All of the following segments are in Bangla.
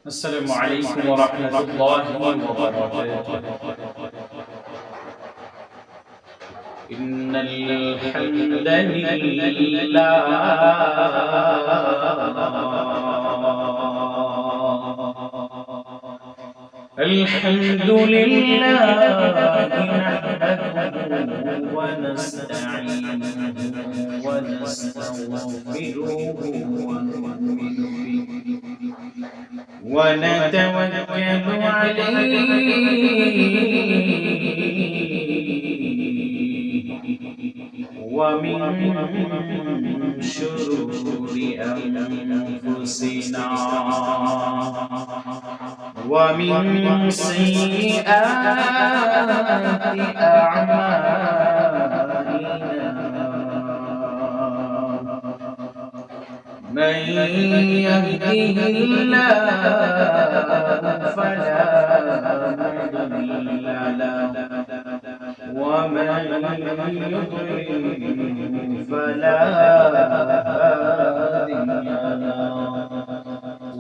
السلام عليكم ورحمة الله وبركاته. إن الحمد لله الحمد لله نحمده ونستعينه ونستغفره ونؤمن به ونتوكل عليه ومن شرور أنفسنا ومن سيئات أعمالنا من يهده الله فلا مضل له ومن يضلل فلا هادي له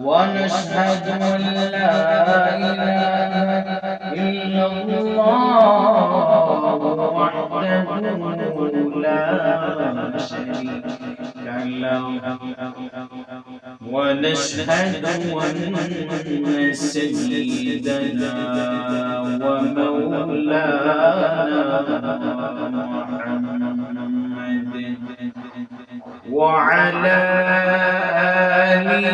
ونشهد أن لا إله إلا الله وحده لا شريك له ونشهد أن سيدنا ومولانا محمد وعلى آله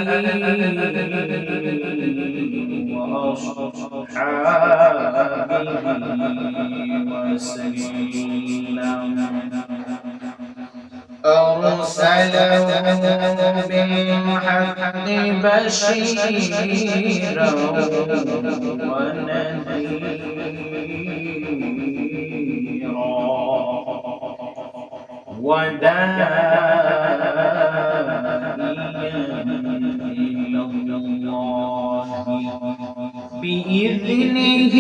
وأصحابه وسلم أرسله بالحق بشيرا ونذيرا وداعيا إلى الله بإذنه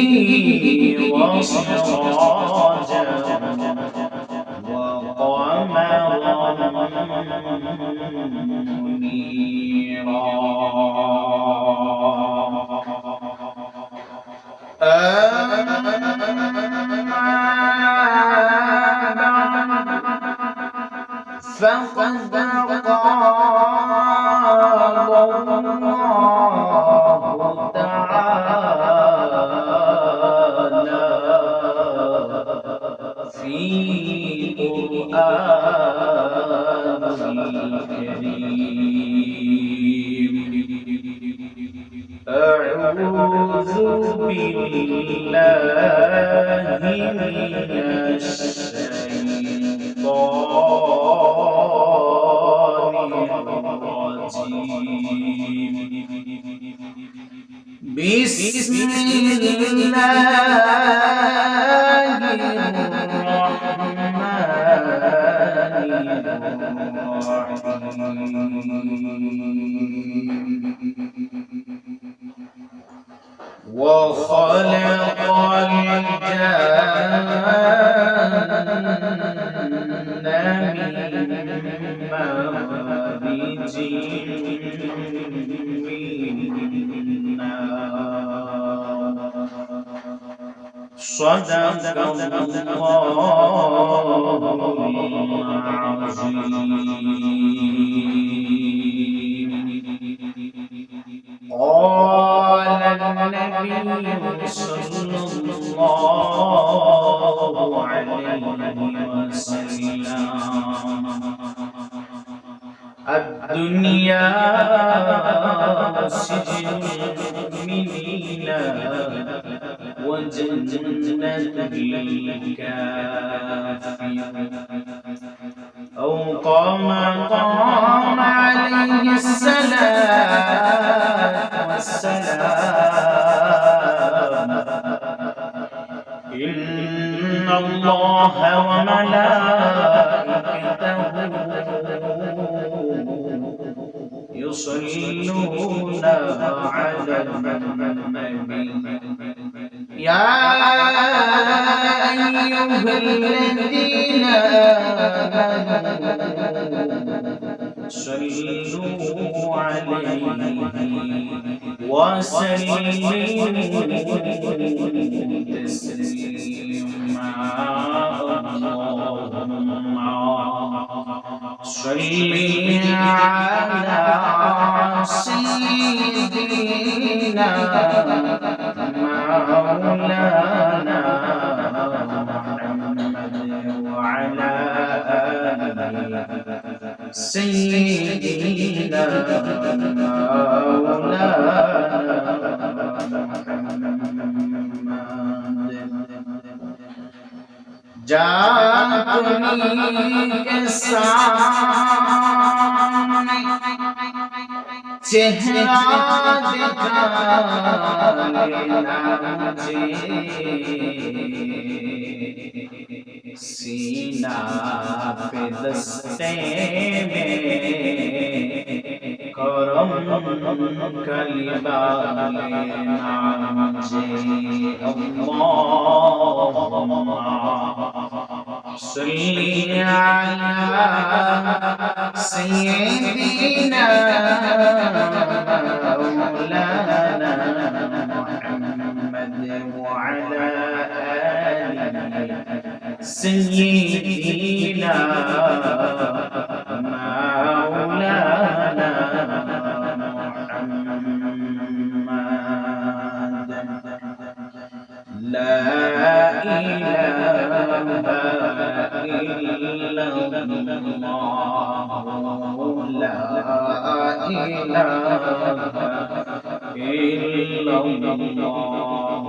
وسراجا وقمرا منيرا فقد قال الله تعالى في قرآنه الكريم أعوذ بالله من الشيطان الرجيم بسم الله الرحمن وخلق الجن من مارج من نار صدق الله العظيم. قال النبي صلى الله عليه وسلم الدنيا سجن المؤمنين وجنة الكافر أو قام عليه الصلاة والسلام إن الله وملائكته يصلون على النبي يا أيها الذين آمنوا صلوا عليه وسلموا تسليما اللهم صل على سيدنا مولانا محمد وعلى آله سيدنا مولانا जानी के सामने चेहरा दिखा लेना मुझे सीना पे दस्ते में करम कलिबा लेना मुझे صلي على سيدنا مولانا محمد وعلى آله سيدنا مولانا محمد لا إله إلا الله لا إله إلا الله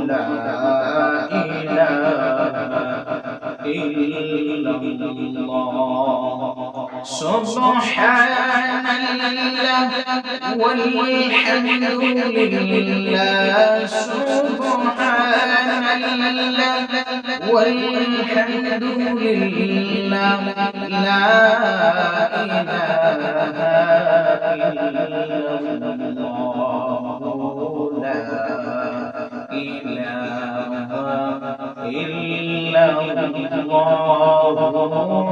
لا إله إلا الله سبحان الله والحمد لله سبحان الله والحمد لله لا إله إلا الله لا إله إلا الله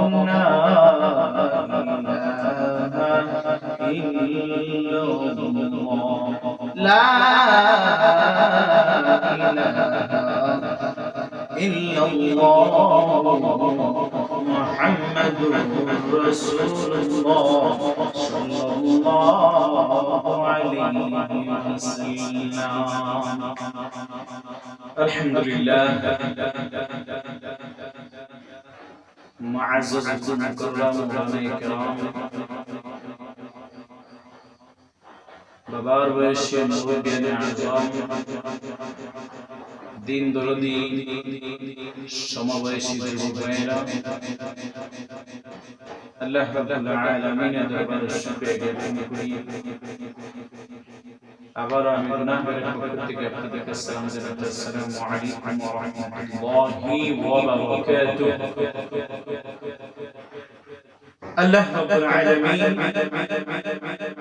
لا إله إلا الله لا إله إلا الله محمد رسول الله صلى الله عليه وسلم الحمد لله معزز مكرم الكرام বাবার বয়সে মুরব্বিয়ানে আজম দিন দরদি সমবয়সী যুবক ভাইরা আল্লাহ রাব্বুল আলামিনের দরবারে শুকরিয়া জ্ঞাপন করি। আবার আমি গুনাহগারের পক্ষ থেকে আপনাদেরকে সালাম জানাচ্ছি। আসসালামু আলাইকুম ওয়া রাহমাতুল্লাহি ওয়া বারাকাতুহু। আল্লাহ রাব্বুল আলামিন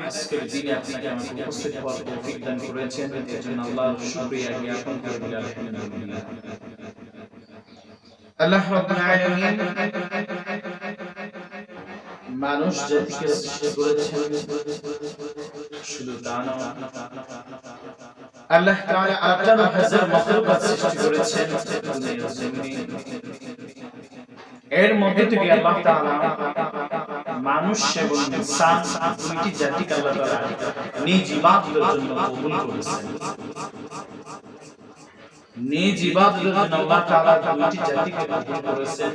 আজকের দিনে আপনাকে আমাকে উপস্থিত হওয়ার তৌফিক দান করেছেন, এর জন্য আল্লাহর শুকরিয়া জ্ঞাপন করে বলি আলহামদুলিল্লাহ। আল্লাহ রাব্বুল আলামিন মানুষ জাতিকে সৃষ্টি করেছেন, শুধু তা নয় আল্লাহ তাআলা 18,000 মাখলুকাত সৃষ্টি করেছেন দুনিয়ার জমিনে। এর মধ্যে থেকে আল্লাহ তাআলা মানুষ এবং ইনসান দুইটি জাতিকে আল্লাহ তাআলা নিজ ইবাদতের জন্য কবুল করেছেন। নিজ ইবাদতের জন্য আল্লাহ তাআলা দুইটি জাতিকে কবুল করেছেন।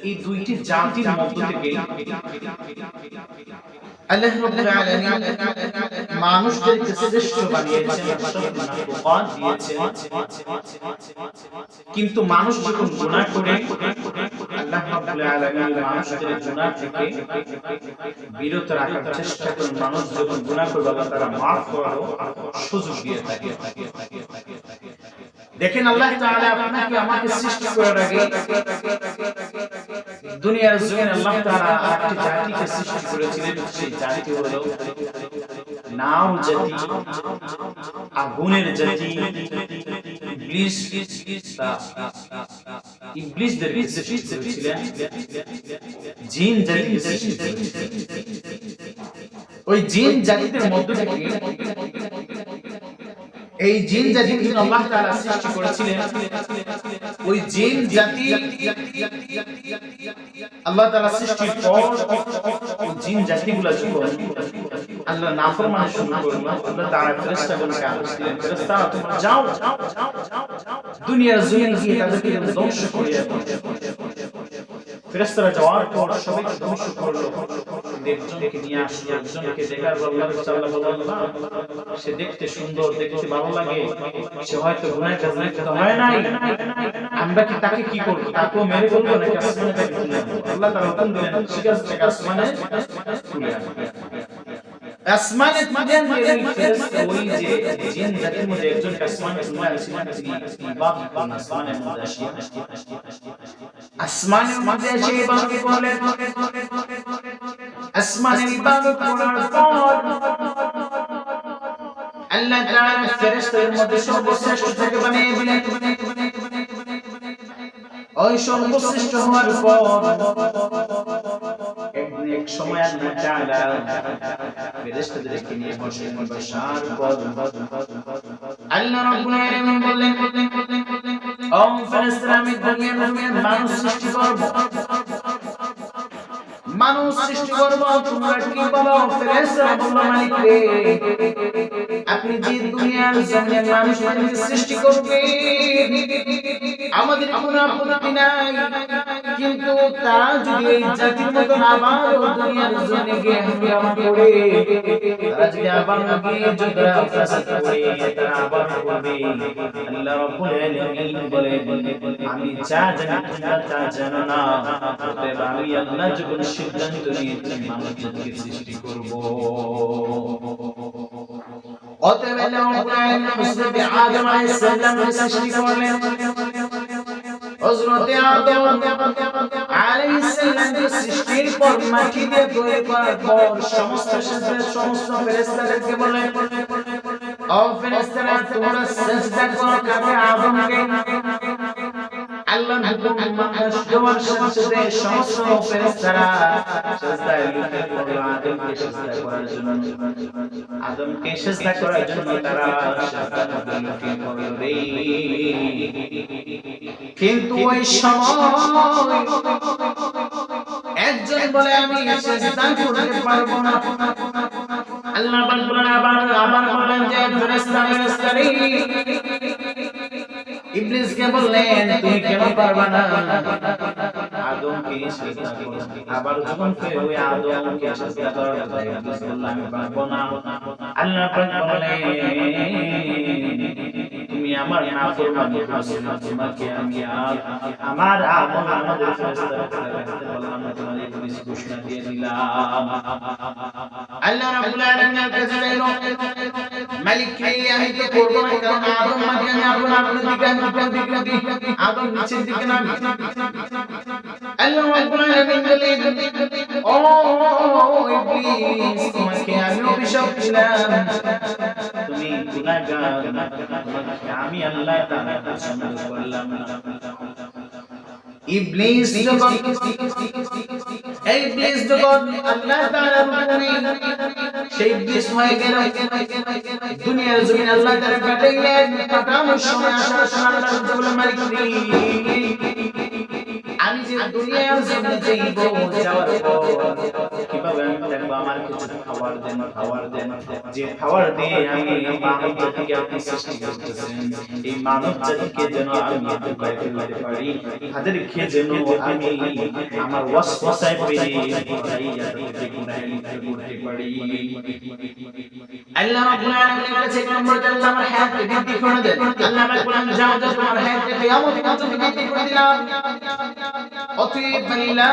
এই দুইটি জাতির মধ্য থেকে আল্লাহ রাব্বুল আলামিন মানুষদেরকে শ্রেষ্ঠ বানিয়েছেন, উপহার দিয়েছেন। কিন্তু মানুষ যখন গুনাহ করে আল্লাহ রাব্বুল আলামিন মানুষদের গুনাহ থেকে বিরত রাখার চেষ্টা করেন। মানুষ যখন গুনাহ করে আল্লাহ তাআলা মাফ করার সুযোগ দিয়ে থাকে। দেখেন আল্লাহ তাআলা আপনাকে আমাকে সৃষ্টি করার আগে দুনিয়ার জমিনে আল্লাহ তাআলা একটি জাতিকে সৃষ্টি করেছিলেন। সেই জাতি হলো নাম জাতি, আগুনের জাতি, ইবলিসদেরকে সৃষ্টি করেছিলেন। জিন জাতি ওই জিন জাতিদের মধ্য থেকে এই জিন জাতিকে আল্লাহ তাআলা সৃষ্টি করেছিলেন। ওই জিন জাতি আল্লাহ তাআলা সৃষ্টির পর ওই জিন জাতিগুলো যখন আল্লাহ নাফরমানি শুরু করলো, আল্লাহ তাআলা ফেরেশতাগণকে আদেশ দিলেন, ফেরেশতারা তোমরা যাও দুনিয়ার জমিনে গিয়ে তাদেরকে ধ্বংস করে দাও। ফেরেশতারা যাওয়ার পর সবাইকে ধ্বংস করলো। একজনকে নিয়ে আসলো, একজনকে দেখার পর আল্লাহ বললেন, সে দেখতে সুন্দর, দেখতে ভালো লাগে, সে হয়তো গুনাহ কাজ লিপ্ত হয় নাই, আমরা কি তাকে কি করব? তাকে মেরে ফেলবো নাকি আসমানে তাকে তুলে আনবো? আল্লাহ তাআলা হুকুম দিলেন, ঠিক আছে তাকে আসমানে তুলে আনবো। আসমানে তুলে আনলে এই ফেরেশতা ওই যে জিন জাতির মধ্যে একজনকে আসমানে তুলে আনছিলেন, ইবাদত করলেন আসমানের মধ্যে আসিয়া, আসমানের মধ্যে এসে ইবাদত করলেন। আসমানের ইবাদত করার পর আল্লাহ তাআলা ফেরেশতাদের মধ্যে সর্বশ্রেষ্ঠ থেকে বানিয়ে দিলেন। ওই সর্বশ্রেষ্ঠ হওয়ার পর এক সময় আল্লাহ তাআলা ফেরেশতাদেরকে নিয়ে বসলেন। বসার পর আল্লাহ রাব্বুল আলামিন বললেন, ও ফেরেশতারা, আমি দুনিয়ার মানুষ সৃষ্টি করব, মানুষ সৃষ্টি করব, তোমরা কি বলো? ফেরেশতারা বলল, মালিক রে, আপনি যে দুনিয়ার জমিনে মানুষকে সৃষ্টি করবেন আমাদের কোনো আপত্তি নাই, কিন্তু তারা যদি এই জাতির মতো আবার দুনিয়ার জমিনে গিয়ে হাঙ্গামা করে, তারা যদি আবার গিয়ে ঝগড়া ফাসাদ করে, তারা আবার করবে। আল্লাহ রাব্বুল আলামিন বলেন, আমি যা জানি তোমরা তা জানো না, অতএব আমি আল্লাহ যখন সিদ্ধান্ত নিয়েছি মানুষকে সৃষ্টি করব, অতএব আল্লাহ রাব্বুল আলামিন হযরত আদম আলাইহিস সালামকে সৃষ্টি করলেন। হযরত আদম আলাইহিস সালামকে সৃষ্টির পর মাটি দিয়ে তৈরি করার পর সমস্ত ফেরেশতাদেরকে বললেন, ও ফেরেশতারা, তোমরা সিজদা করো কাকে? আদমকে। আল্লাহর হুকুম দেওয়ার সাথে সমস্ত ফেরেশতারা সিজদায় লুটিয়ে পড়ল আদমকে সিজদা করার জন্য। আদমকে সিজদা করার জন্য তারা সিজদার মধ্যে লুটিয়ে পড়ল রে। কিন্তু ওই সময় একজন বলে, আমি সিজদা করতে পারবো না। আল্লাহ বললেন, আবার বললেন যে ফেরেশতারা, ইবলিসকে বললেন, তুমি কেন পারবা না? আদমকে সিজদা করো। আবার যখন ওই আদমকে সিজদা করার কথা ইবলিস বলল, আমি পারবো না। আল্লাহ পাক বললেন, তুমি আমার নাফরমানি করছো, তোমাকে আমি আমার আমল আমাদের ফেরেশতারা রাখতে বললাম না, তোমার ইবলিস ঘোষণা দিয়ে দিলাম। আল্লাহ রাব্বুল আলামিনের কাছে গেল, মালিক রে, আমি তো করব না, কারণ আদম মাকে আমি আপনার দিকে আদম নিচের দিকে নামি। আল্লাহ রাব্বুল আলামিন বলেন, ও ইবলিস, তোমাকে আমি অভিশাপ দিলাম, তুমি গুনাহগার, তোমাকে আমি আল্লাহ তাআলা পছন্দ করলাম না। ইবলিস যখন আল্লাহ তাআলার হুকুমে সেই ইবলিস হয়ে গেল, দুনিয়ার জমিনে আল্লাহ তাআলা পাঠাইলেন। পাঠানোর সময় আসার সময় আল্লাহ বললেন, মালিক রে, আমি যে দুনিয়ার জমিনে যাইব, যাওয়ার পর কিভাবে আমি দেখব? আমার কিছু খাবার দেন, যে খাবার দিয়ে আমি মানব জাতিকে আপনি সৃষ্টি করতেছেন, এই মানব জাতিকে যেন আমি উপকার করতে পারি, তাদেরকে যেন আমি আমার ওয়াসওয়াসায় পেয়ে করতে পারি। আল্লাহ রাব্বুল আলামিনের কাছে এক নম্বর আল্লাহ আমার হায়াতকে বৃদ্ধি করে দেন। আল্লাহ আমাকে বলেন, যাও তোমার হায়াতকে কিয়ামত পর্যন্ত বৃদ্ধি করে দিলাম। অতএব আল্লাহ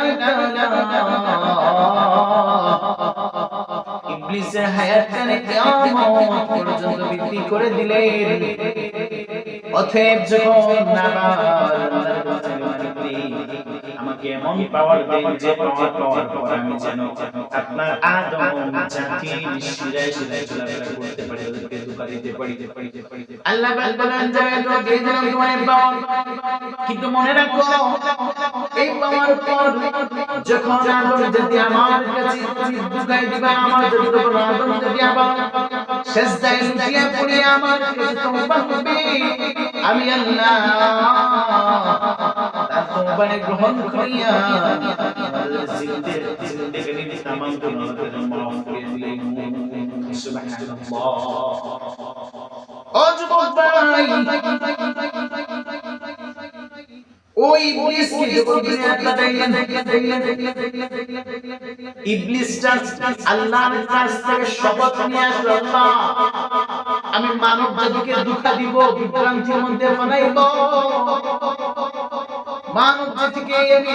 ইবলিসের হায়াতকে কিয়ামত পর্যন্ত বৃদ্ধি করে দিলেন। অতএব যখন আমাকে এমন পাওয়ার দেন যে পাওয়ার পর আমি যেন আপনার আদম জাতির শিরায় শিরায় চলাফেরা করতে পারি, ওদেরকে ধোঁকা দিতে পারি। আল্লাহ বলেন জায়গা তো দিয়ে দিলাম তোমার পাওয়ার, কিন্তু মনে রাখো এই পাওয়ার পর যখন আদম যদি আমার কাছে ধোঁকায় দিবা, আমার যদি আদম যদি আবার সিজদায় লুটিয়ে পড়ে আমার কাছে তওবা করবে, আমি আল্লাহ তার তওবা গ্রহণ করিয়া আমাদের জিন্দেগির तमाम গুনাহকে মাফ করে দিলেন। সুবহানাল্লাহ। ও যুবক ভাই, ওই ইবলিসকে যখন দুনিয়াতে পাঠাইলেন, ইবলিসটা আল্লাহর কাছ থেকে শপথ নিয়ে আসলো, আল্লাহ আমি মানব জাতিকে ধোঁকা দিব, বিভ্রান্তির মধ্যে বানাইব, মানব জাতিকে আমি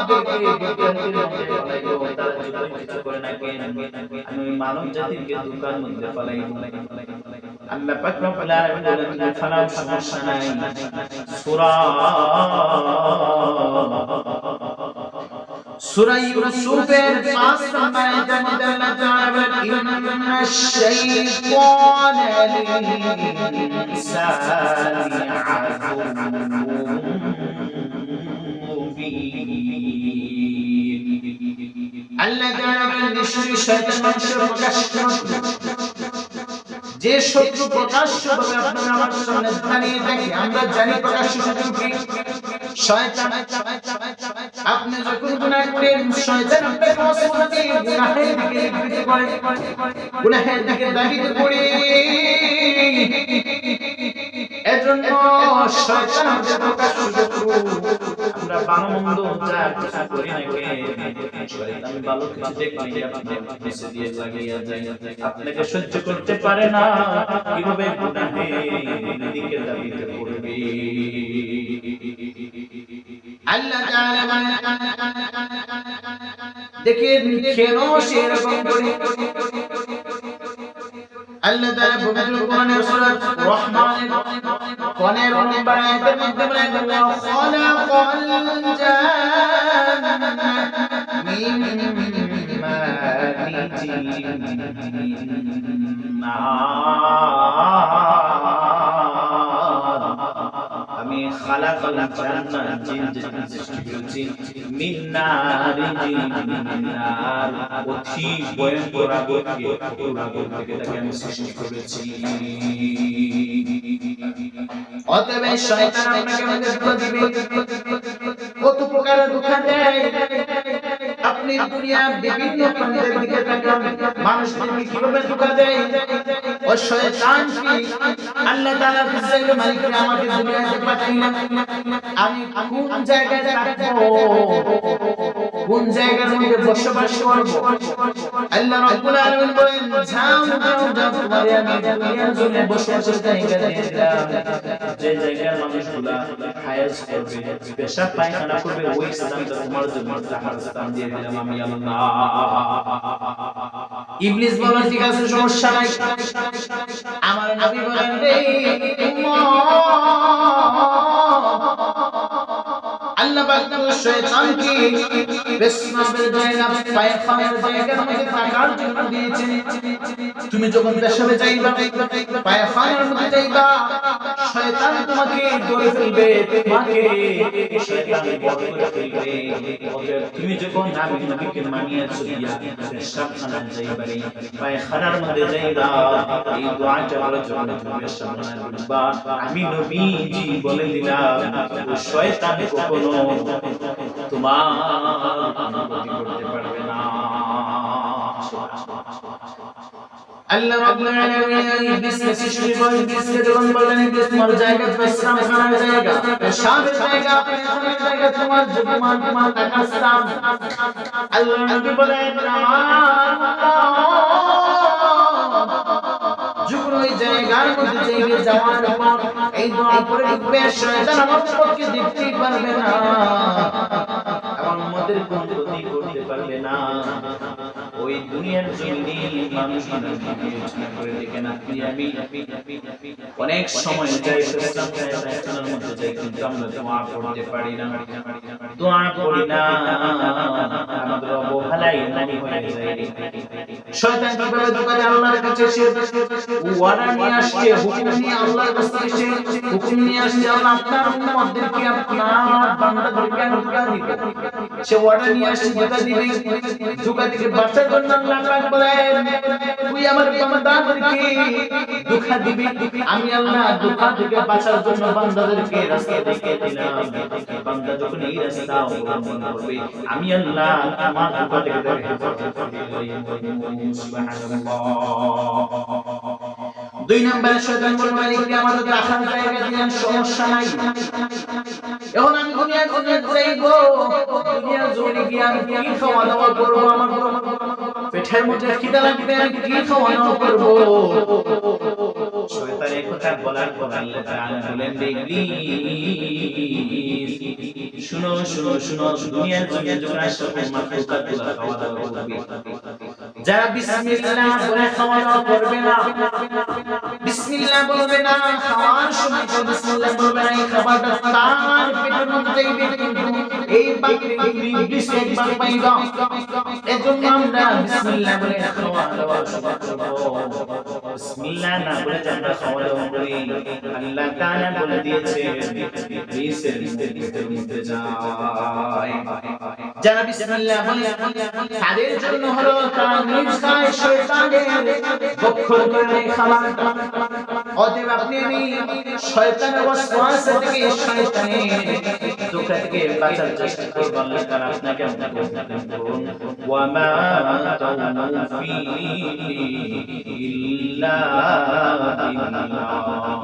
তাদেরকে বিভ্রান্তির মধ্যে বানাইব, তারা যতই কিছু করে না কেন আমি মানব জাতিকে ধোঁকার মধ্যে ফেলাইব। আল্লাহ পাক রব্বুল আলামিন বলেন ফালাও সমস্যা নাই। সূরা ইউসুফের 5 নম্বর আয়াতের মধ্যে আল্লাহ তাআলা বলেন ইন্নাশ শাইতানা লিল ইনসানি আদুউম মুবিন। আল্লাহ তাআলা বলেন নিশ্চয়ই শয়তান মানুষের প্রকাশ্য যে শত্রু প্রকাশ্যভাবে আপনারা আমার সামনে দাঁড়িয়ে থাকে, আমরা জানি প্রকাশ্য শত্রু কি শয়তান। আপনি যখন গুনাহ করেন শয়তান আপনাকে ওয়াসওয়াসা গুনাহের দিকে নির্দেশ করে, গুনাহের দিকে দাবিত করে। এজন্য শয়তান আমাদের প্রকাশ্য শত্রু। আমরা ভালো মন্দ যা কিছু করি না কেন শয়তান ভালো কিছু দেখলে আপনাকে পিছে দিয়ে লাগিয়ে যায়, আপনাকে সহ্য করতে পারে না, কিভাবে গুনাহের দিকে দাবিত করবে। আল্লাহ তাআলা দেখেন কেন সে এরকম করে। আল্লাহ তাআলা পবিত্র কোরআনে সূরা রহমানের 15 নম্বর আয়াতের মধ্যে বলেন খালাকাল জান্নাতা মিন মারিজিন আমি খালাকাল জান্নাতা জিন সৃষ্টি করেছি মিন নারিজিন নার অতি ভয়ঙ্কর আগুন থেকে তাকে আমি সৃষ্টি করেছি। অতএব শয়তান আপনাকে ধোঁকা দিবে, কত প্রকার ধোঁকা দেয়। আপনি দুনিয়ার বিভিন্ন প্রান্তের দিকে তাকান, মানুষদেরকে কিভাবে ধোঁকা দেয়। ও শয়তান কি আল্লাহ তাআলা বুঝাইল মালিক আমাকে দুনিয়াতে পাঠাইলেন, আমি কোন জায়গায় থাকবো, কোন জায়গার মধ্যে বসবাস করব। আল্লাহ রাব্বুল আলামিন বলেন যাও তোমারে আমি দুনিয়ার জন্য বসবাসের জায়গা দিয়ে দিলাম। যে জায়গার মানুষগুলা হায়াজ করবে, পেশাব পায়খানা করবে, ওই স্থানটা তোমার জন্য আমার স্থান দিয়ে দিলাম আমি আল্লাহ। ইবলিস বলে ঠিক আছে সমস্যা নাই। আমার নবী বলেন রে আল্লাহ পাক শয়তানকে পেশাবের জায়গা পায়খানার জায়গার মধ্যে থাকার জন্য দিয়েছেন। তুমি যখন পেশাবে যাইবা, পায়খানার মধ্যে যাইবা, শয়তান তোমাকে ধরে ফেলবে, তোমাকে শয়তান বধ করে ফেলবে। তুমি যখন নবীকে মানিয়েছো ইয়া পেশাবখানায় যাইবা, পায়খানার মধ্যে যাইবা, এই দোয়াটা বলার জন্য তুমি পেশাবখানায় বলবা আমি নবীজি বলে দিলাম শয়তান কখনো তোমার ক্ষতি করতে পারবে না। আল্লাহ রাব্বুল আলামিন ইবলিসকে সৃষ্টি করে, ইবলিসকে যখন বললেন ইবলিস তোমার জায়গা পেশাবখানার জায়গা, পেশাবের জায়গা, পায়খানার জায়গা তোমার তোমার স্থান। আল্লাহ নবী বলেন যখন ওই জায়গার মধ্যে যাইবে, যাওয়ার পর এই দোয়া করে ঢুকবে, শয়তান আমার পক্ষে দেখতেই পারবে না, আমার উম্মতের কোনো ক্ষতি করতে পারবে না। ওই দুনিয়ার জমিনে মানুষ বিবেচনা করে দেখেন আপনি আমি অনেক সময় যাই ইসলামের মধ্যে যাই কিন্তু আমরা দোয়া করতে পারি না, দোয়া করি না, আমাদের অবহেলাই নানি হয়ে যায়। শয়তান কিভাবে ধোঁকা দেয় আল্লাহর কাছে? সে ওয়াদা নিয়ে আসছে, হুকুম নিয়ে আল্লাহর কাছে এসে হুকুম নিয়ে আসছে, আল্লাহ আপনার উম্মতদেরকে আপনার বান্দাদেরকে ধোঁকা দিবে। সে ওয়াদা নিয়ে আসছে ধোঁকা দিবে, ধোঁকা থেকে বাঁচার জন্য আল্লাহ পাক বলেন তুই আমার বান্দাদেরকে ধোঁকা দিবি, আমি আল্লাহ ধোঁকা থেকে বাঁচার জন্য বান্দাদেরকে রাস্তা দেখিয়ে দিলাম। বান্দা যখন এই রাস্তা অবলম্বন করবে আমি আল্লাহ আমার ধোঁকা থেকে তাকে হেফাজত করব। সুবহানাল্লাহ। দুই নম্বরে শয়তান বলে মালিককে আমাদের রাখার জায়গা দিলেন, সমস্যা নাই, এখন আমি দুনিয়া যাইবো, দুনিয়া জমিনে গিয়ে আমি কি খাওয়া দাওয়া করবো, আমার পেটের মধ্যে খিদা লাগবে, আমি কি খাওয়া দাওয়া করবো। শয়তানের কথা বলার পর আল্লাহ তাআলা বলেন ইবলিস শুনো শুনো শুনো, দুনিয়ার জমিনে যখন আসবে মাখলুকাতগুলো খাওয়া দাওয়া করবে, যারা বিসমিল্লাহ বলে খাওয়া দাওয়া করবে না, বিসমিল্লাহ বলবে না, খাওয়ার সময় তো বিসমিল্লাহ বলবে না, এই খাবারটা তার পেটের মধ্যে যাইবে, কিন্তু এই বাকরি ইবলিস একবার পাইবা। এজন্য আমরা বিসমিল্লাহ বলে খাওয়া দাওয়া করব। বিসমিল্লাহ না বলে আমরা খাওয়া দাওয়া করি, আল্লাহ তাআলা বলে দিয়েছে ইবলিসের পেটের মধ্যে যায়। যারা বিসমিল্লাহ বলে তাদের জন্য হলো তারা নিজ খায় শয়তানের বক্ষর করে খাবারটা। অতএব আপনি আমি শয়তানের ওয়াসওয়াসা থেকে, শয়তানের ধোঁকা থেকে বাঁচার চেষ্টা করব। আল্লাহ তাআলা আপনাকে বলুন ওয়া মা তাওফীকি ইল্লা বিল্লাহ।